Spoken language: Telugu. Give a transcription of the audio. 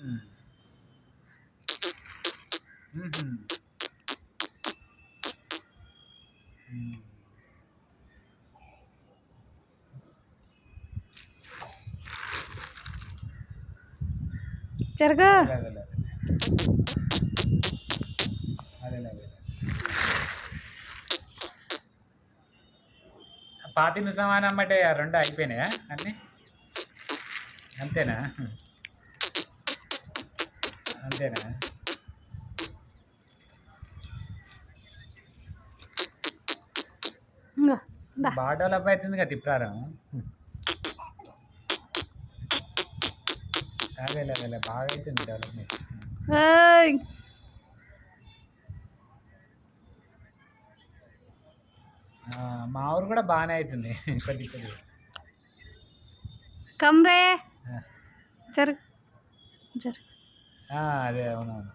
హ్మ్. హుహు. హ్మ్. జరగా అదే అదేలే. అదేలే అదేలే. పాతిమ సమానం అంటే ఆ 2 అయిపోయినాయా అన్నీ? అంతేనా? అంతేనా? ఇంగో దా బాగా డెవలప్ అవుతుందిగా తిప్రారం. అదేలే అదేలే బాగా అవుతుంది డెవలప్‌మెంట్. ఏయ్ మా ఊరు కూడా బాగానే అవుతుంది కొద్ది కొద్దిగా. కమ్రే ఆ! జరగ జరగ అదే అవునవును.